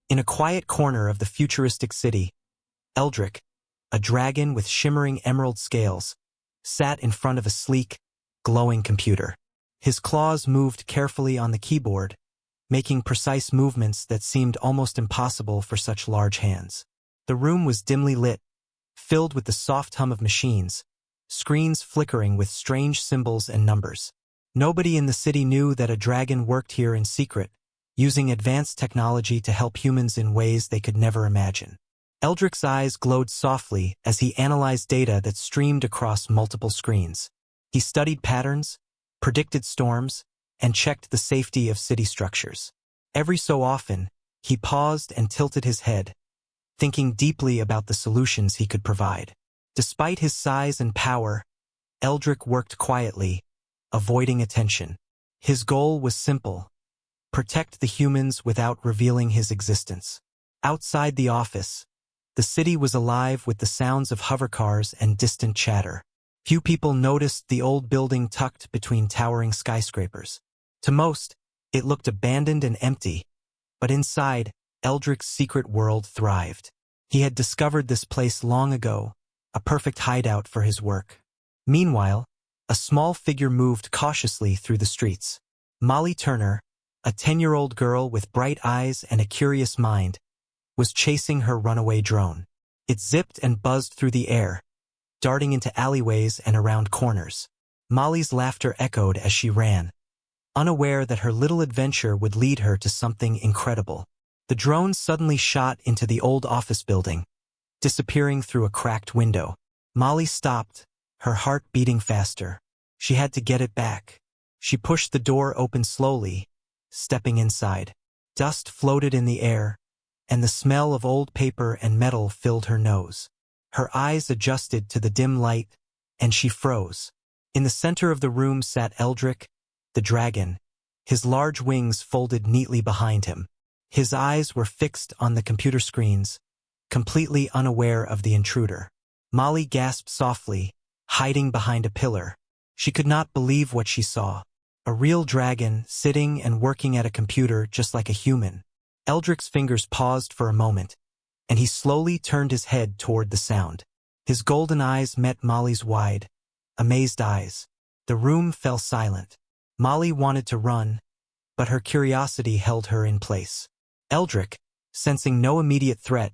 In a quiet corner of the futuristic city, Eldrick, a dragon with shimmering emerald scales, sat in front of a sleek, glowing computer. His claws moved carefully on the keyboard, making precise movements that seemed almost impossible for such large hands. The room was dimly lit, filled with the soft hum of machines, screens flickering with strange symbols and numbers. Nobody in the city knew that a dragon worked here in secret, using advanced technology to help humans in ways they could never imagine. Eldrick's eyes glowed softly as he analyzed data that streamed across multiple screens. He studied patterns, predicted storms, and checked the safety of city structures. Every so often, he paused and tilted his head, thinking deeply about the solutions he could provide. Despite his size and power, Eldrick worked quietly, avoiding attention. His goal was simple: protect the humans without revealing his existence. Outside the office, the city was alive with the sounds of hovercars and distant chatter. Few people noticed the old building tucked between towering skyscrapers. To most, it looked abandoned and empty, but inside, Eldrick's secret world thrived. He had discovered this place long ago, a perfect hideout for his work. Meanwhile, a small figure moved cautiously through the streets. Molly Turner, a 10-year-old girl with bright eyes and a curious mind, was chasing her runaway drone. It zipped and buzzed through the air, darting into alleyways and around corners. Molly's laughter echoed as she ran, unaware that her little adventure would lead her to something incredible. The drone suddenly shot into the old office building, disappearing through a cracked window. Molly stopped, her heart beating faster. She had to get it back. She pushed the door open slowly, stepping inside. Dust floated in the air, and the smell of old paper and metal filled her nose. Her eyes adjusted to the dim light, and she froze. In the center of the room sat Eldrick, the dragon, his large wings folded neatly behind him. His eyes were fixed on the computer screens, completely unaware of the intruder. Molly gasped softly, hiding behind a pillar. She could not believe what she saw. A real dragon sitting and working at a computer just like a human. Eldrick's fingers paused for a moment, and he slowly turned his head toward the sound. His golden eyes met Molly's wide, amazed eyes. The room fell silent. Molly wanted to run, but her curiosity held her in place. Eldrick, sensing no immediate threat,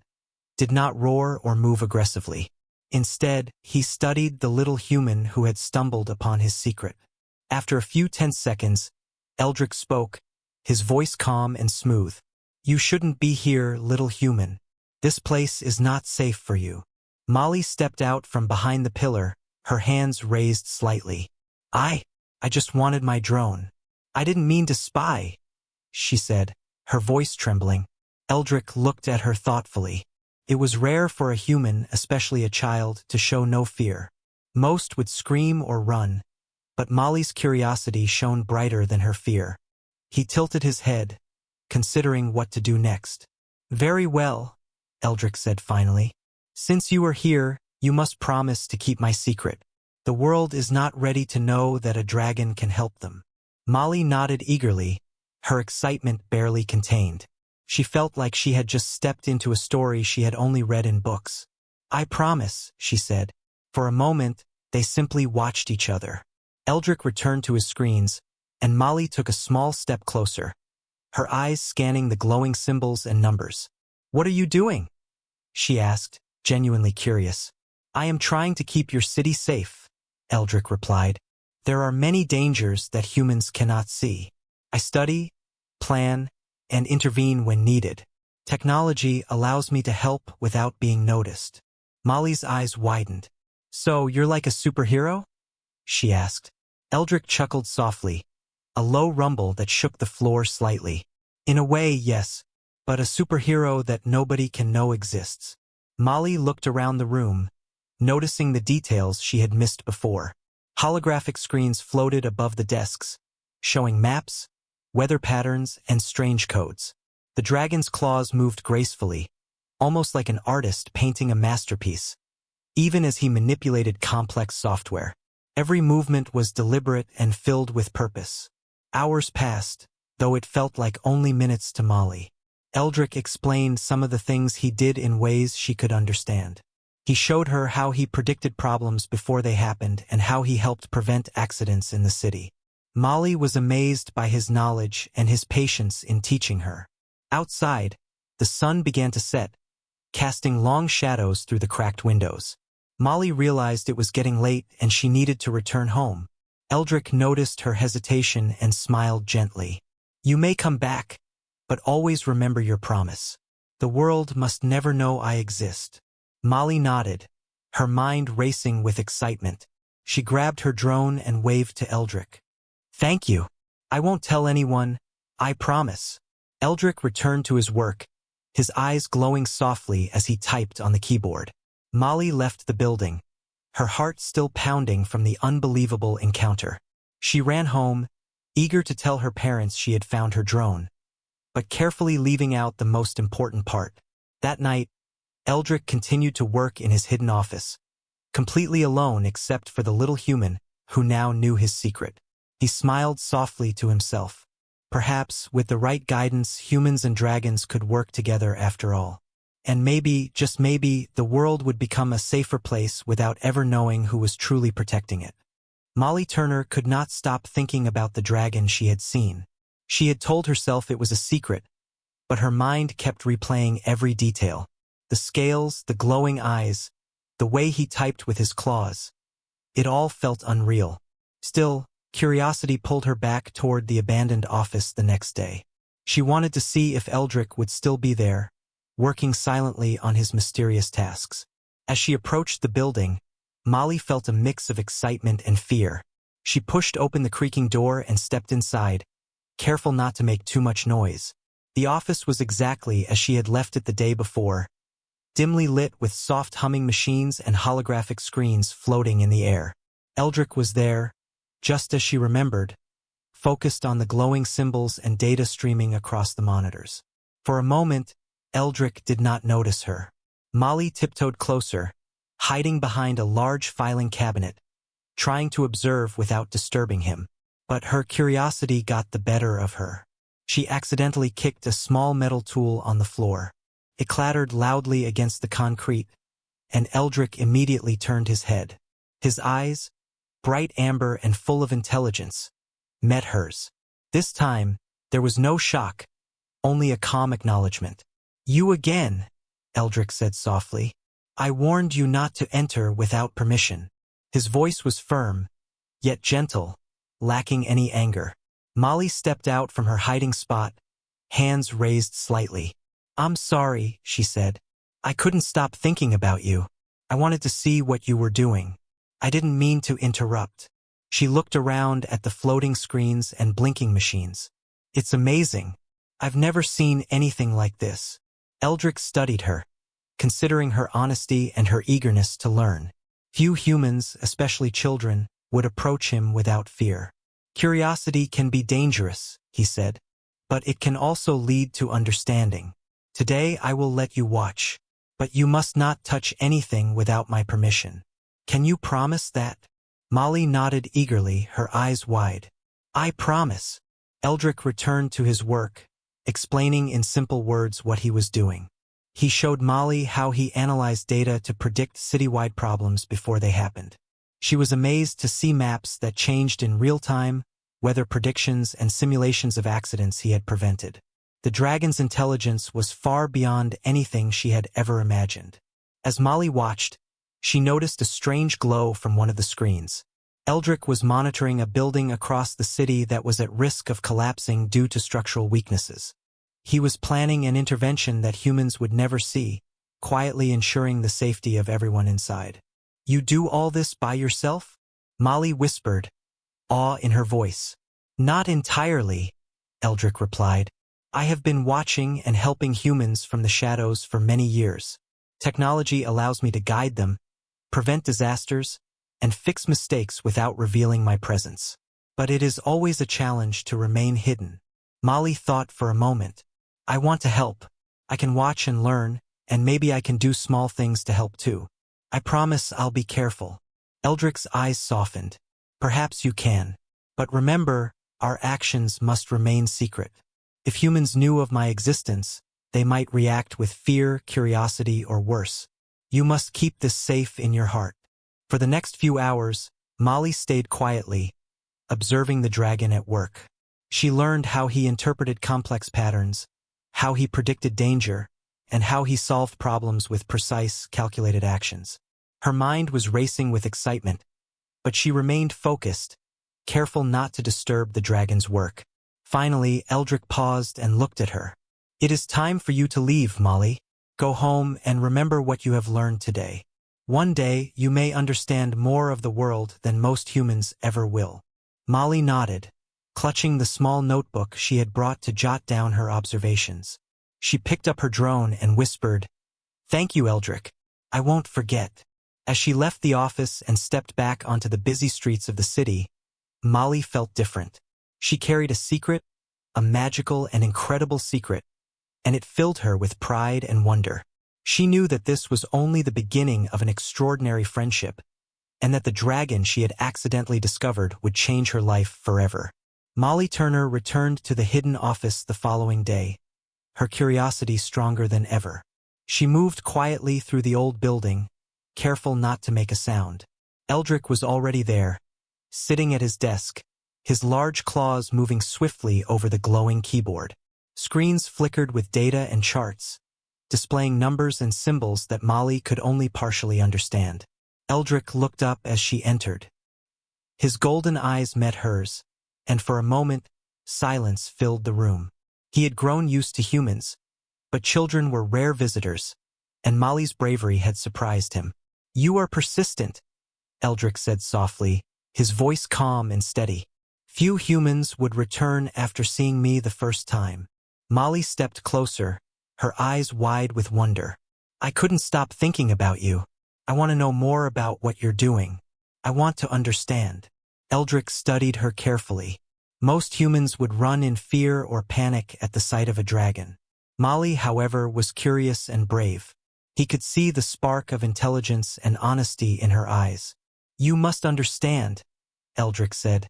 did not roar or move aggressively. Instead, he studied the little human who had stumbled upon his secret. After a few tense seconds, Eldrick spoke, his voice calm and smooth. "You shouldn't be here, little human. This place is not safe for you." Molly stepped out from behind the pillar, her hands raised slightly. I just wanted my drone. I didn't mean to spy," she said, her voice trembling. Eldrick looked at her thoughtfully. It was rare for a human, especially a child, to show no fear. Most would scream or run, but Molly's curiosity shone brighter than her fear. He tilted his head, considering what to do next. "Very well," Eldrick said finally. "Since you are here, you must promise to keep my secret. The world is not ready to know that a dragon can help them." Molly nodded eagerly, her excitement barely contained. She felt like she had just stepped into a story she had only read in books. "I promise," she said. For a moment, they simply watched each other. Eldrick returned to his screens, and Molly took a small step closer, her eyes scanning the glowing symbols and numbers. "What are you doing?" she asked, genuinely curious. "I am trying to keep your city safe," Eldrick replied. "There are many dangers that humans cannot see. I study, plan, and intervene when needed. Technology allows me to help without being noticed." Molly's eyes widened. "So you're like a superhero?" she asked. Eldrick chuckled softly, a low rumble that shook the floor slightly. "In a way, yes, but a superhero that nobody can know exists." Molly looked around the room, noticing the details she had missed before. Holographic screens floated above the desks, showing maps, weather patterns, and strange codes. The dragon's claws moved gracefully, almost like an artist painting a masterpiece, even as he manipulated complex software. Every movement was deliberate and filled with purpose. Hours passed, though it felt like only minutes to Molly. Eldrick explained some of the things he did in ways she could understand. He showed her how he predicted problems before they happened and how he helped prevent accidents in the city. Molly was amazed by his knowledge and his patience in teaching her. Outside, the sun began to set, casting long shadows through the cracked windows. Molly realized it was getting late and she needed to return home. Eldrick noticed her hesitation and smiled gently. "You may come back, but always remember your promise. The world must never know I exist." Molly nodded, her mind racing with excitement. She grabbed her drone and waved to Eldrick. "Thank you. I won't tell anyone, I promise." Eldrick returned to his work, his eyes glowing softly as he typed on the keyboard. Molly left the building, her heart still pounding from the unbelievable encounter. She ran home, eager to tell her parents she had found her drone, but carefully leaving out the most important part. That night, Eldrick continued to work in his hidden office, completely alone except for the little human who now knew his secret. He smiled softly to himself. Perhaps, with the right guidance, humans and dragons could work together after all. And maybe, just maybe, the world would become a safer place without ever knowing who was truly protecting it. Molly Turner could not stop thinking about the dragon she had seen. She had told herself it was a secret, but her mind kept replaying every detail. The scales, the glowing eyes, the way he typed with his claws. It all felt unreal. Still, curiosity pulled her back toward the abandoned office the next day. She wanted to see if Eldrick would still be there, working silently on his mysterious tasks. As she approached the building, Molly felt a mix of excitement and fear. She pushed open the creaking door and stepped inside, careful not to make too much noise. The office was exactly as she had left it the day before, dimly lit with soft humming machines and holographic screens floating in the air. Eldrick was there, just as she remembered, focused on the glowing symbols and data streaming across the monitors. For a moment, Eldrick did not notice her. Molly tiptoed closer, hiding behind a large filing cabinet, trying to observe without disturbing him. But her curiosity got the better of her. She accidentally kicked a small metal tool on the floor. It clattered loudly against the concrete, and Eldrick immediately turned his head. His eyes, bright amber and full of intelligence, met hers. This time, there was no shock, only a calm acknowledgement. "You again," Eldrick said softly. "I warned you not to enter without permission." His voice was firm, yet gentle, lacking any anger. Molly stepped out from her hiding spot, hands raised slightly. "I'm sorry," she said. "I couldn't stop thinking about you. I wanted to see what you were doing. I didn't mean to interrupt." She looked around at the floating screens and blinking machines. "It's amazing. I've never seen anything like this." Eldrick studied her, considering her honesty and her eagerness to learn. Few humans, especially children, would approach him without fear. "Curiosity can be dangerous," he said, "but it can also lead to understanding. Today I will let you watch, but you must not touch anything without my permission. Can you promise that?" Molly nodded eagerly, her eyes wide. "I promise." Eldrick returned to his work, explaining in simple words what he was doing. He showed Molly how he analyzed data to predict citywide problems before they happened. She was amazed to see maps that changed in real time, weather predictions and simulations of accidents he had prevented. The dragon's intelligence was far beyond anything she had ever imagined. As Molly watched, she noticed a strange glow from one of the screens. Eldrick was monitoring a building across the city that was at risk of collapsing due to structural weaknesses. He was planning an intervention that humans would never see, quietly ensuring the safety of everyone inside. "You do all this by yourself?" Molly whispered, awe in her voice. "Not entirely," Eldrick replied. "I have been watching and helping humans from the shadows for many years. Technology allows me to guide them, prevent disasters, and fix mistakes without revealing my presence. But it is always a challenge to remain hidden." Molly thought for a moment. "I want to help. I can watch and learn, and maybe I can do small things to help too. I promise I'll be careful." Eldrick's eyes softened. "Perhaps you can. But remember, our actions must remain secret. If humans knew of my existence, They might react with fear, curiosity, or worse. You must keep this safe in your heart. For the next few hours, Molly stayed quietly, observing the dragon at work. She learned how he interpreted complex patterns, how he predicted danger, and how he solved problems with precise, calculated actions. Her mind was racing with excitement, but she remained focused, careful not to disturb the dragon's work. Finally, Eldrick paused and looked at her. "It is time for you to leave, Molly. Go home and remember what you have learned today. One day, you may understand more of the world than most humans ever will." Molly nodded, clutching the small notebook she had brought to jot down her observations. She picked up her drone and whispered, "Thank you, Eldrick. I won't forget." As she left the office and stepped back onto the busy streets of the city, Molly felt different. She carried a secret, a magical and incredible secret, and it filled her with pride and wonder. She knew that this was only the beginning of an extraordinary friendship, and that the dragon she had accidentally discovered would change her life forever. Molly Turner returned to the hidden office the following day, her curiosity stronger than ever. She moved quietly through the old building, careful not to make a sound. Eldrick was already there, sitting at his desk, his large claws moving swiftly over the glowing keyboard. Screens flickered with data and charts, displaying numbers and symbols that Molly could only partially understand. Eldrick looked up as she entered. His golden eyes met hers, and for a moment, silence filled the room. He had grown used to humans, but children were rare visitors, and Molly's bravery had surprised him. "You are persistent," Eldrick said softly, his voice calm and steady. "Few humans would return after seeing me the first time." Molly stepped closer, her eyes wide with wonder. "I couldn't stop thinking about you. I want to know more about what you're doing. I want to understand." Eldrick studied her carefully. Most humans would run in fear or panic at the sight of a dragon. Molly, however, was curious and brave. He could see the spark of intelligence and honesty in her eyes. "You must understand," Eldrick said,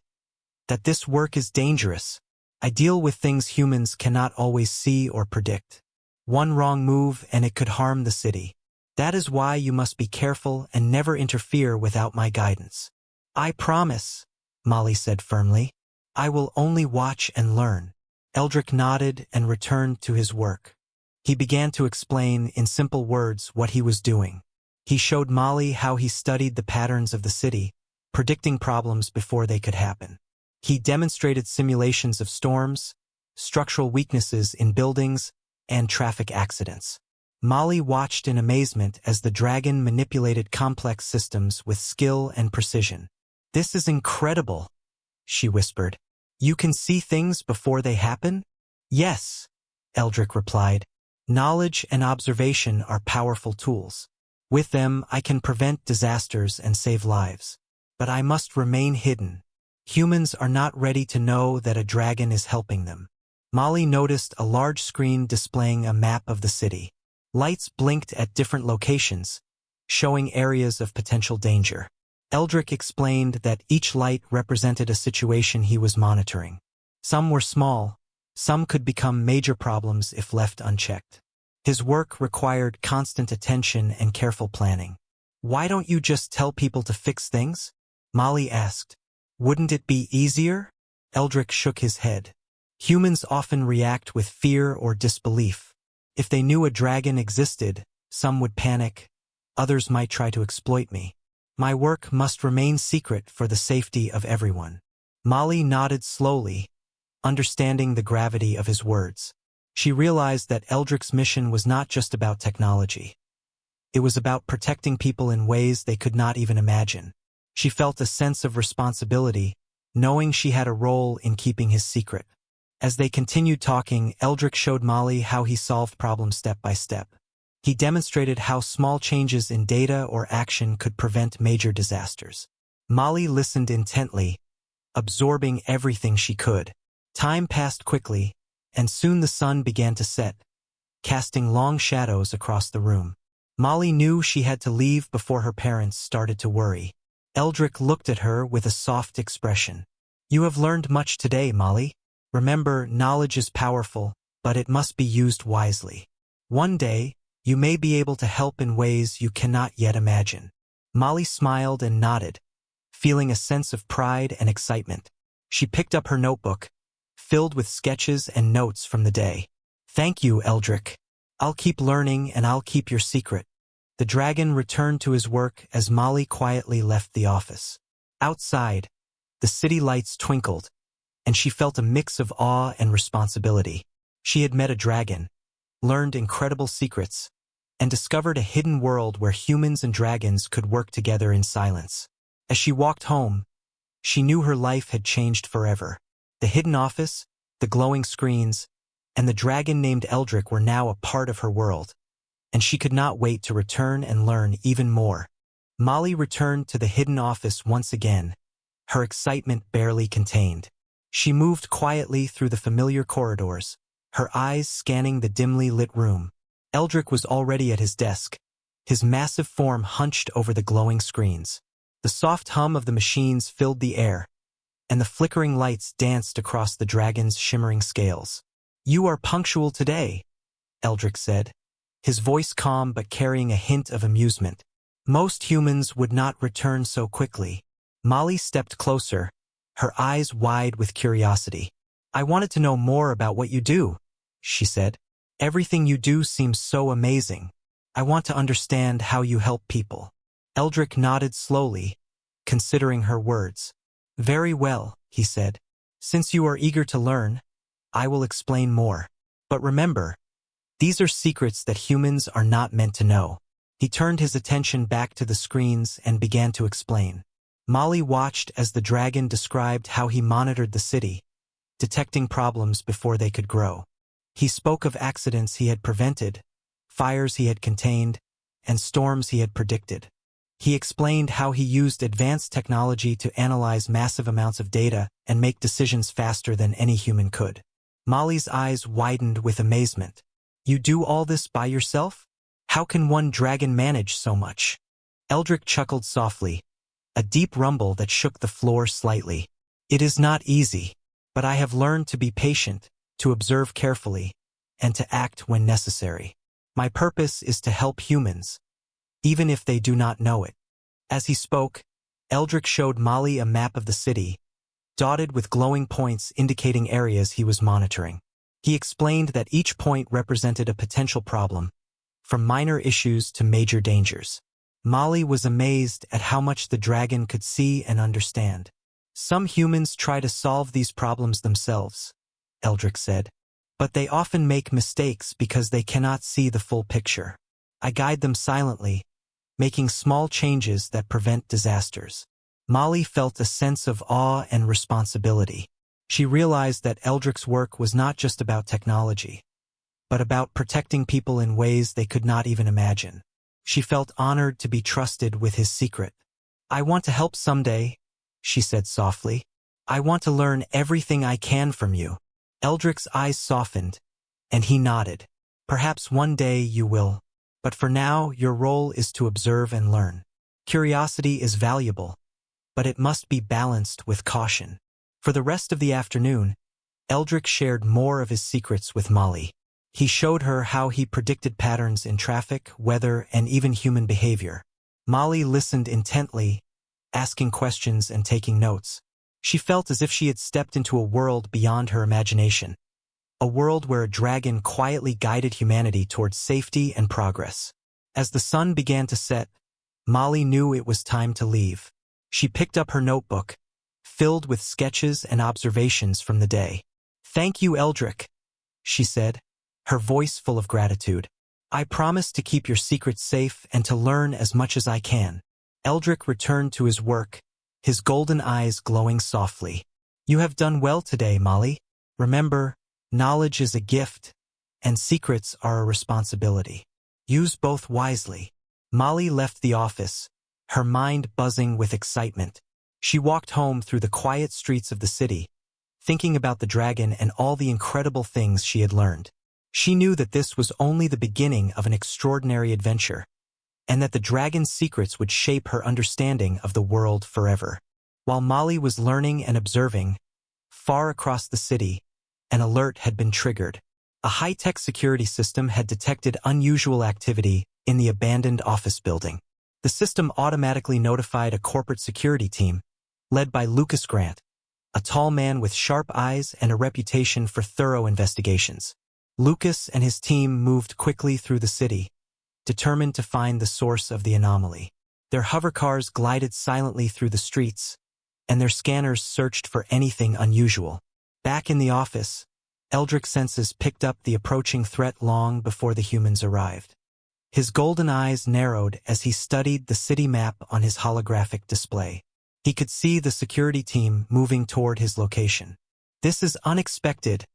"that this work is dangerous. I deal with things humans cannot always see or predict. One wrong move and it could harm the city. That is why you must be careful and never interfere without my guidance." "I promise," Molly said firmly. "I will only watch and learn." Eldrick nodded and returned to his work. He began to explain in simple words what he was doing. He showed Molly how he studied the patterns of the city, predicting problems before they could happen. He demonstrated simulations of storms, structural weaknesses in buildings, and traffic accidents. Molly watched in amazement as the dragon manipulated complex systems with skill and precision. "This is incredible," she whispered. "You can see things before they happen?" "Yes," Eldrick replied. "Knowledge and observation are powerful tools. With them, I can prevent disasters and save lives. But I must remain hidden. Humans are not ready to know that a dragon is helping them." Molly noticed a large screen displaying a map of the city. Lights blinked at different locations, showing areas of potential danger. Eldrick explained that each light represented a situation he was monitoring. Some were small, some could become major problems if left unchecked. His work required constant attention and careful planning. "Why don't you just tell people to fix things?" Molly asked. "Wouldn't it be easier?" Eldrick shook his head. "Humans often react with fear or disbelief. If they knew a dragon existed, some would panic, others might try to exploit me. My work must remain secret for the safety of everyone." Molly nodded slowly, understanding the gravity of his words. She realized that Eldrick's mission was not just about technology. It was about protecting people in ways they could not even imagine. She felt a sense of responsibility, knowing she had a role in keeping his secret. As they continued talking, Eldrick showed Molly how he solved problems step by step. He demonstrated how small changes in data or action could prevent major disasters. Molly listened intently, absorbing everything she could. Time passed quickly, and soon the sun began to set, casting long shadows across the room. Molly knew she had to leave before her parents started to worry. Eldrick looked at her with a soft expression. "You have learned much today, Molly. Remember, knowledge is powerful, but it must be used wisely." One day, you may be able to help in ways you cannot yet imagine. Molly smiled and nodded, feeling a sense of pride and excitement. She picked up her notebook, filled with sketches and notes from the day. Thank you, Eldrick. I'll keep learning and I'll keep your secret. The dragon returned to his work as Molly quietly left the office. Outside, the city lights twinkled, and she felt a mix of awe and responsibility. She had met a dragon, learned incredible secrets, and discovered a hidden world where humans and dragons could work together in silence. As she walked home, she knew her life had changed forever. The hidden office, the glowing screens, and the dragon named Eldrick were now a part of her world, and she could not wait to return and learn even more. Molly returned to the hidden office once again, her excitement barely contained. She moved quietly through the familiar corridors, her eyes scanning the dimly lit room. Eldrick was already at his desk, his massive form hunched over the glowing screens. The soft hum of the machines filled the air, and the flickering lights danced across the dragon's shimmering scales. "You are punctual today," Eldrick said, his voice calm but carrying a hint of amusement. "Most humans would not return so quickly." Molly stepped closer, her eyes wide with curiosity. "I wanted to know more about what you do," she said. "Everything you do seems so amazing. I want to understand how you help people." Eldrick nodded slowly, considering her words. "Very well," he said. "Since you are eager to learn, I will explain more. But remember, these are secrets that humans are not meant to know." He turned his attention back to the screens and began to explain. Molly watched as the dragon described how he monitored the city, detecting problems before they could grow. He spoke of accidents he had prevented, fires he had contained, and storms he had predicted. He explained how he used advanced technology to analyze massive amounts of data and make decisions faster than any human could. Molly's eyes widened with amazement. "You do all this by yourself? How can one dragon manage so much?" Eldrick chuckled softly, a deep rumble that shook the floor slightly. "It is not easy, but I have learned to be patient, to observe carefully, and to act when necessary. My purpose is to help humans, even if they do not know it." As he spoke, Eldrick showed Molly a map of the city, dotted with glowing points indicating areas he was monitoring. He explained that each point represented a potential problem, from minor issues to major dangers. Molly was amazed at how much the dragon could see and understand. "Some humans try to solve these problems themselves," Eldrick said, "but they often make mistakes because they cannot see the full picture. I guide them silently, making small changes that prevent disasters." Molly felt a sense of awe and responsibility. She realized that Eldrick's work was not just about technology, but about protecting people in ways they could not even imagine. She felt honored to be trusted with his secret. "I want to help someday," she said softly. "I want to learn everything I can from you." Eldrick's eyes softened, and he nodded. "Perhaps one day you will, but for now your role is to observe and learn. Curiosity is valuable, but it must be balanced with caution." For the rest of the afternoon, Eldrick shared more of his secrets with Molly. He showed her how he predicted patterns in traffic, weather, and even human behavior. Molly listened intently, asking questions and taking notes. She felt as if she had stepped into a world beyond her imagination, a world where a dragon quietly guided humanity towards safety and progress. As the sun began to set, Molly knew it was time to leave. She picked up her notebook, filled with sketches and observations from the day. "Thank you, Eldrick," she said, her voice full of gratitude. "I promise to keep your secrets safe and to learn as much as I can." Eldrick returned to his work, his golden eyes glowing softly. "You have done well today, Molly. Remember, knowledge is a gift, and secrets are a responsibility. Use both wisely." Molly left the office, her mind buzzing with excitement. She walked home through the quiet streets of the city, thinking about the dragon and all the incredible things she had learned. She knew that this was only the beginning of an extraordinary adventure, and that the dragon's secrets would shape her understanding of the world forever. While Molly was learning and observing, far across the city, an alert had been triggered. A high-tech security system had detected unusual activity in the abandoned office building. The system automatically notified a corporate security team, led by Lucas Grant, a tall man with sharp eyes and a reputation for thorough investigations. Lucas and his team moved quickly through the city, determined to find the source of the anomaly. Their hovercars glided silently through the streets, and their scanners searched for anything unusual. Back in the office, Eldrick's senses picked up the approaching threat long before the humans arrived. His golden eyes narrowed as he studied the city map on his holographic display. He could see the security team moving toward his location. "This is unexpected,"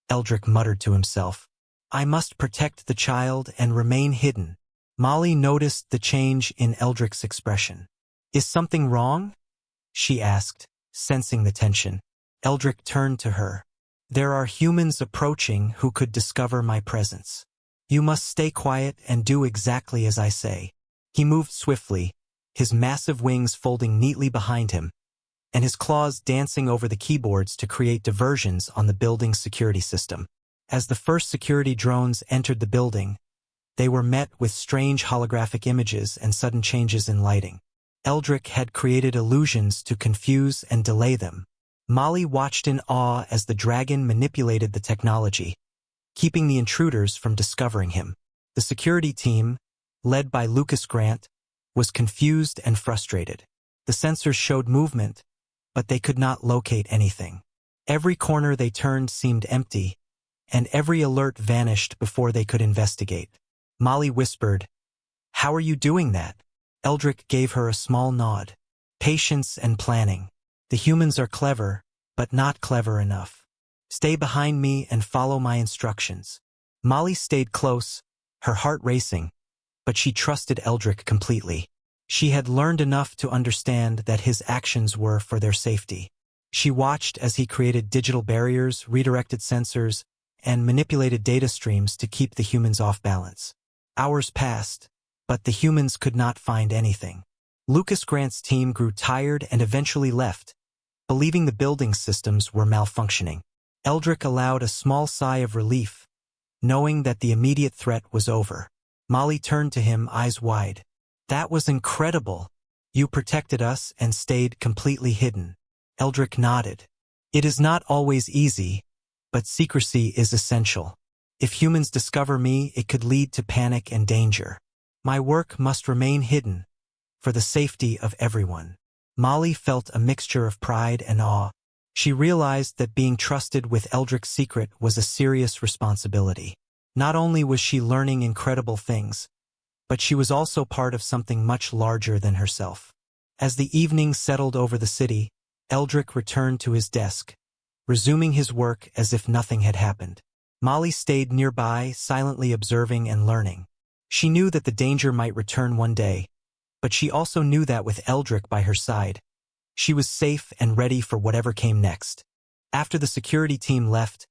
Eldrick muttered to himself. "I must protect the child and remain hidden." Molly noticed the change in Eldrick's expression. "Is something wrong?" she asked, sensing the tension. Eldrick turned to her. "There are humans approaching who could discover my presence. You must stay quiet and do exactly as I say." He moved swiftly, his massive wings folding neatly behind him, and his claws dancing over the keyboards to create diversions on the building's security system. As the first security drones entered the building, they were met with strange holographic images and sudden changes in lighting. Eldrick had created illusions to confuse and delay them. Molly watched in awe as the dragon manipulated the technology, keeping the intruders from discovering him. The security team, led by Lucas Grant, was confused and frustrated. The sensors showed movement, but they could not locate anything. Every corner they turned seemed empty, and every alert vanished before they could investigate. Molly whispered, "How are you doing that?" Eldrick gave her a small nod. "Patience and planning. The humans are clever, but not clever enough. Stay behind me and follow my instructions." Molly stayed close, her heart racing, but she trusted Eldrick completely. She had learned enough to understand that his actions were for their safety. She watched as he created digital barriers, redirected sensors, and manipulated data streams to keep the humans off balance. Hours passed, but the humans could not find anything. Lucas Grant's team grew tired and eventually left, believing the building systems were malfunctioning. Eldrick allowed a small sigh of relief, knowing that the immediate threat was over. Molly turned to him, eyes wide. "That was incredible. You protected us and stayed completely hidden." Eldrick nodded. "It is not always easy, but secrecy is essential. If humans discover me, it could lead to panic and danger. My work must remain hidden, for the safety of everyone." Molly felt a mixture of pride and awe. She realized that being trusted with Eldrick's secret was a serious responsibility. Not only was she learning incredible things, but she was also part of something much larger than herself. As the evening settled over the city, Eldrick returned to his desk, resuming his work as if nothing had happened. Molly stayed nearby, silently observing and learning. She knew that the danger might return one day, but she also knew that with Eldrick by her side, she was safe and ready for whatever came next. After the security team left,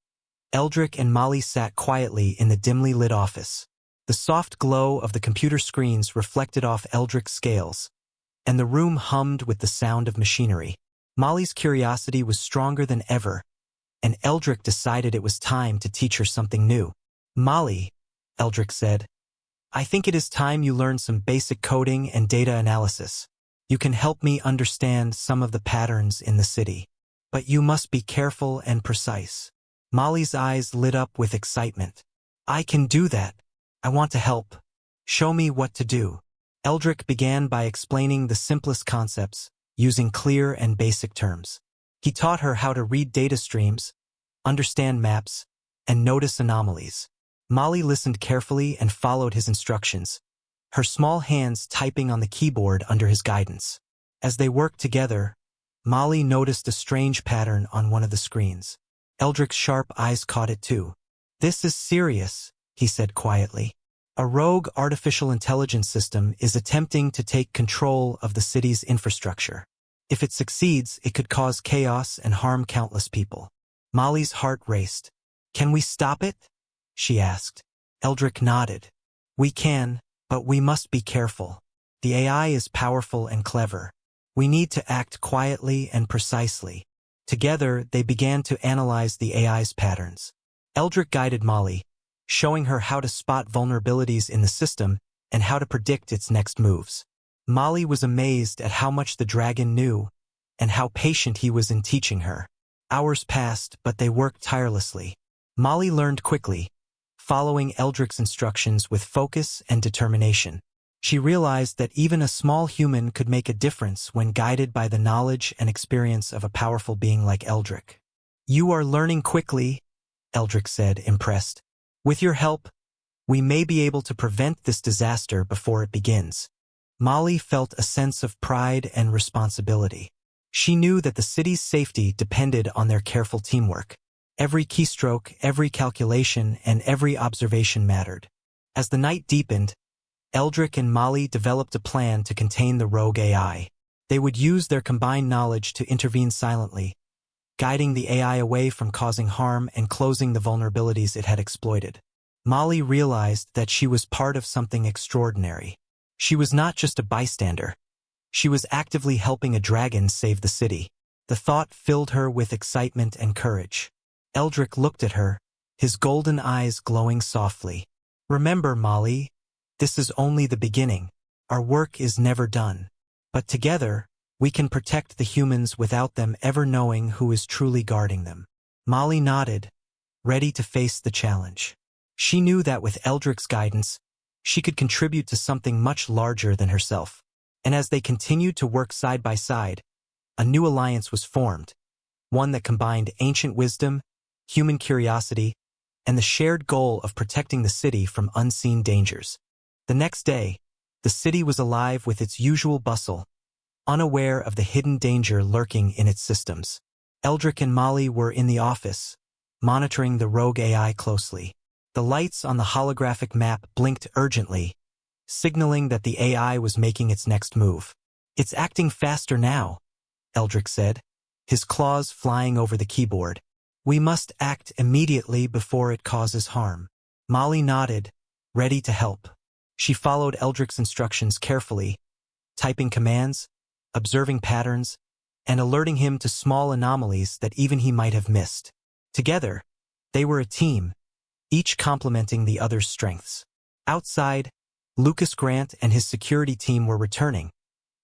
Eldrick and Molly sat quietly in the dimly lit office. The soft glow of the computer screens reflected off Eldrick's scales, and the room hummed with the sound of machinery. Molly's curiosity was stronger than ever, and Eldrick decided it was time to teach her something new. "Molly," Eldrick said, "I think it is time you learn some basic coding and data analysis. You can help me understand some of the patterns in the city. But you must be careful and precise." Molly's eyes lit up with excitement. "I can do that. I want to help. Show me what to do." Eldrick began by explaining the simplest concepts, using clear and basic terms. He taught her how to read data streams, understand maps, and notice anomalies. Molly listened carefully and followed his instructions, her small hands typing on the keyboard under his guidance. As they worked together, Molly noticed a strange pattern on one of the screens. Eldrick's sharp eyes caught it too. "This is serious," he said quietly. "A rogue artificial intelligence system is attempting to take control of the city's infrastructure. If it succeeds, it could cause chaos and harm countless people." Molly's heart raced. "Can we stop it?" she asked. Eldrick nodded. "We can, but we must be careful. The AI is powerful and clever. We need to act quietly and precisely." Together, they began to analyze the AI's patterns. Eldrick guided Molly, showing her how to spot vulnerabilities in the system and how to predict its next moves. Molly was amazed at how much the dragon knew and how patient he was in teaching her. Hours passed, but they worked tirelessly. Molly learned quickly, following Eldrick's instructions with focus and determination. She realized that even a small human could make a difference when guided by the knowledge and experience of a powerful being like Eldrick. "You are learning quickly," Eldrick said, impressed. "With your help, we may be able to prevent this disaster before it begins." Molly felt a sense of pride and responsibility. She knew that the city's safety depended on their careful teamwork. Every keystroke, every calculation, and every observation mattered. As the night deepened, Eldrick and Molly developed a plan to contain the rogue AI. They would use their combined knowledge to intervene silently, guiding the AI away from causing harm and closing the vulnerabilities it had exploited. Molly realized that she was part of something extraordinary. She was not just a bystander. She was actively helping a dragon save the city. The thought filled her with excitement and courage. Eldrick looked at her, his golden eyes glowing softly. "Remember, Molly, this is only the beginning. Our work is never done. But together, we can protect the humans without them ever knowing who is truly guarding them." Molly nodded, ready to face the challenge. She knew that with Eldrick's guidance, she could contribute to something much larger than herself. And as they continued to work side by side, a new alliance was formed, one that combined ancient wisdom, human curiosity, and the shared goal of protecting the city from unseen dangers. The next day, the city was alive with its usual bustle, unaware of the hidden danger lurking in its systems. Eldrick and Molly were in the office, monitoring the rogue AI closely. The lights on the holographic map blinked urgently, signaling that the AI was making its next move. "It's acting faster now," Eldrick said, his claws flying over the keyboard. "We must act immediately before it causes harm." Molly nodded, ready to help. She followed Eldrick's instructions carefully, typing commands, observing patterns, and alerting him to small anomalies that even he might have missed. Together, they were a team, each complementing the other's strengths. Outside, Lucas Grant and his security team were returning,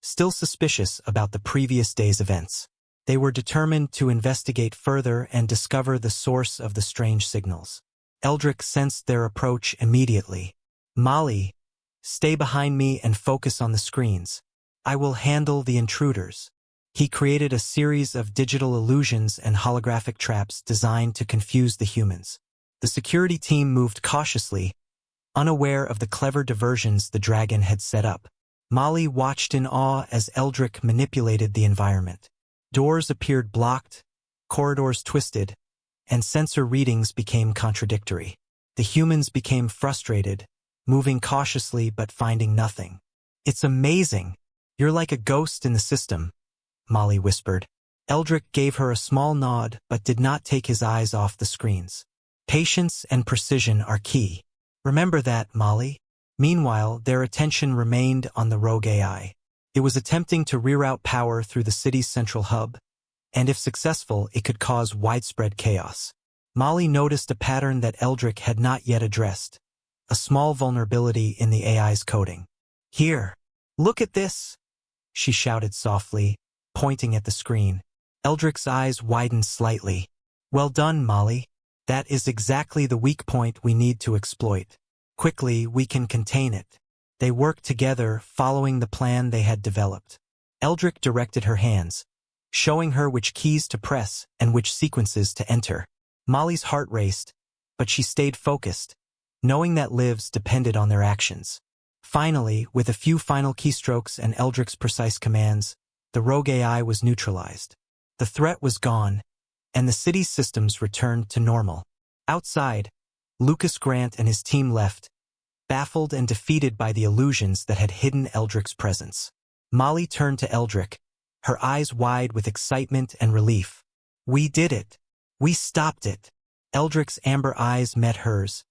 still suspicious about the previous day's events. They were determined to investigate further and discover the source of the strange signals. Eldrick sensed their approach immediately. "Molly, stay behind me and focus on the screens. I will handle the intruders." He created a series of digital illusions and holographic traps designed to confuse the humans. The security team moved cautiously, unaware of the clever diversions the dragon had set up. Molly watched in awe as Eldrick manipulated the environment. Doors appeared blocked, corridors twisted, and sensor readings became contradictory. The humans became frustrated, moving cautiously but finding nothing. "It's amazing. You're like a ghost in the system," Molly whispered. Eldrick gave her a small nod but did not take his eyes off the screens. "Patience and precision are key. Remember that, Molly." Meanwhile, their attention remained on the rogue AI. It was attempting to reroute power through the city's central hub, and if successful, it could cause widespread chaos. Molly noticed a pattern that Eldrick had not yet addressed, a small vulnerability in the AI's coding. "Here, look at this," she shouted softly, pointing at the screen. Eldrick's eyes widened slightly. "Well done, Molly. That is exactly the weak point we need to exploit. Quickly, we can contain it." They worked together, following the plan they had developed. Eldrick directed her hands, showing her which keys to press and which sequences to enter. Molly's heart raced, but she stayed focused, knowing that lives depended on their actions. Finally, with a few final keystrokes and Eldrick's precise commands, the rogue AI was neutralized. The threat was gone, and the city's systems returned to normal. Outside, Lucas Grant and his team left, baffled and defeated by the illusions that had hidden Eldrick's presence. Molly turned to Eldrick, her eyes wide with excitement and relief. "We did it. We stopped it." Eldrick's amber eyes met hers,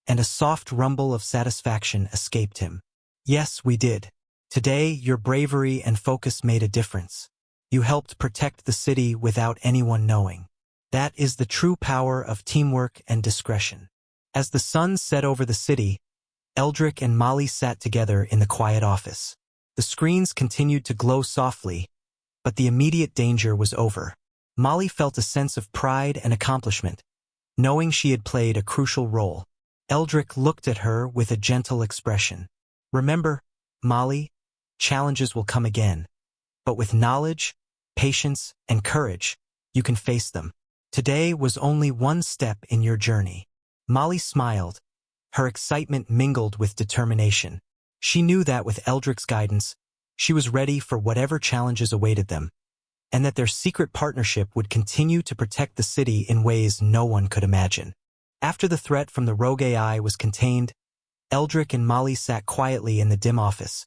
and a soft rumble of satisfaction escaped him. "Yes, we did. Today, your bravery and focus made a difference. You helped protect the city without anyone knowing." That is the true power of teamwork and discretion. As the sun set over the city, Eldrick and Molly sat together in the quiet office. The screens continued to glow softly, but the immediate danger was over. Molly felt a sense of pride and accomplishment, knowing she had played a crucial role. Eldrick looked at her with a gentle expression. Remember, Molly, challenges will come again, but with knowledge, patience, and courage, you can face them. Today was only one step in your journey. Molly smiled, her excitement mingled with determination. She knew that with Eldrick's guidance, she was ready for whatever challenges awaited them, and that their secret partnership would continue to protect the city in ways no one could imagine. After the threat from the rogue AI was contained, Eldrick and Molly sat quietly in the dim office,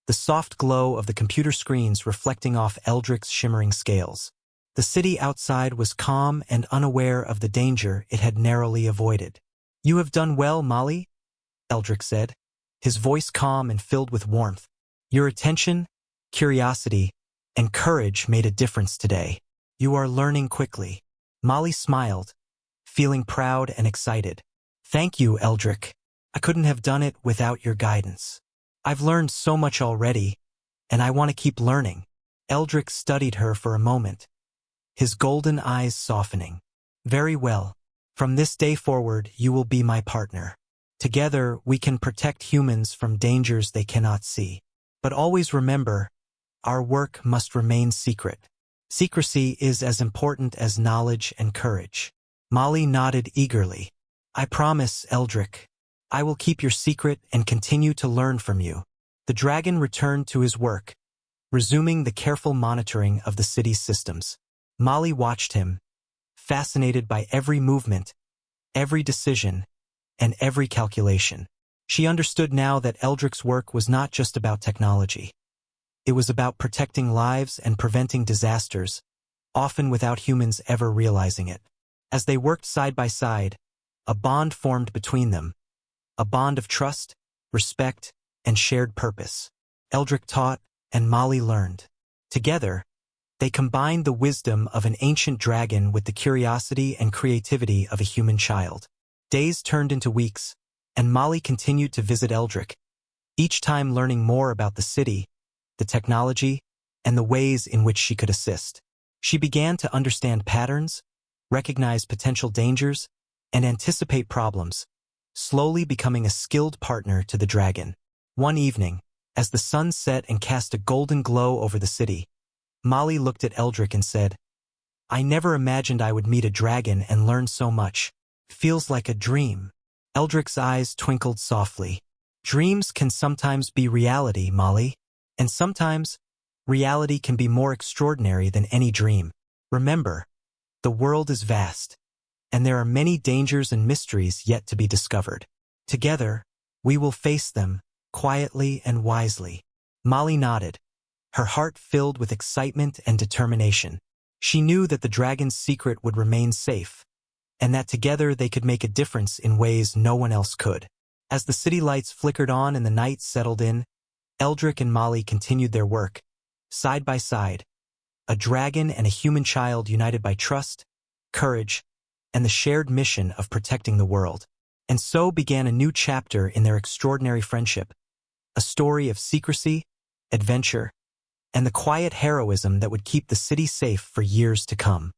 the soft glow of the computer screens reflecting off Eldrick's shimmering scales. The city outside was calm and unaware of the danger it had narrowly avoided. "You have done well, Molly," Eldrick said, his voice calm and filled with warmth. "Your attention, curiosity, and courage made a difference today. You are learning quickly." Molly smiled, feeling proud and excited. "Thank you, Eldrick. I couldn't have done it without your guidance. I've learned so much already, and I want to keep learning." Eldrick studied her for a moment, his golden eyes softening. "Very well. From this day forward, you will be my partner. Together, we can protect humans from dangers they cannot see. But always remember, our work must remain secret. Secrecy is as important as knowledge and courage." Molly nodded eagerly. "I promise, Eldrick. I will keep your secret and continue to learn from you." The dragon returned to his work, resuming the careful monitoring of the city's systems. Molly watched him, fascinated by every movement, every decision, and every calculation. She understood now that Eldrick's work was not just about technology. It was about protecting lives and preventing disasters, often without humans ever realizing it. As they worked side by side, a bond formed between them, a bond of trust, respect, and shared purpose. Eldrick taught, and Molly learned. Together, they combined the wisdom of an ancient dragon with the curiosity and creativity of a human child. Days turned into weeks, and Molly continued to visit Eldrick, each time learning more about the city, the technology, and the ways in which she could assist. She began to understand patterns, recognize potential dangers, and anticipate problems, slowly becoming a skilled partner to the dragon. One evening, as the sun set and cast a golden glow over the city, Molly looked at Eldrick and said, "I never imagined I would meet a dragon and learn so much. Feels like a dream." Eldrick's eyes twinkled softly. "Dreams can sometimes be reality, Molly. And sometimes, reality can be more extraordinary than any dream. Remember, the world is vast, and there are many dangers and mysteries yet to be discovered. Together, we will face them, quietly and wisely." Molly nodded, her heart filled with excitement and determination. She knew that the dragon's secret would remain safe, and that together they could make a difference in ways no one else could. As the city lights flickered on and the night settled in, Eldrick and Molly continued their work, side by side, a dragon and a human child united by trust, courage, and the shared mission of protecting the world. And so began a new chapter in their extraordinary friendship, a story of secrecy, adventure, and the quiet heroism that would keep the city safe for years to come.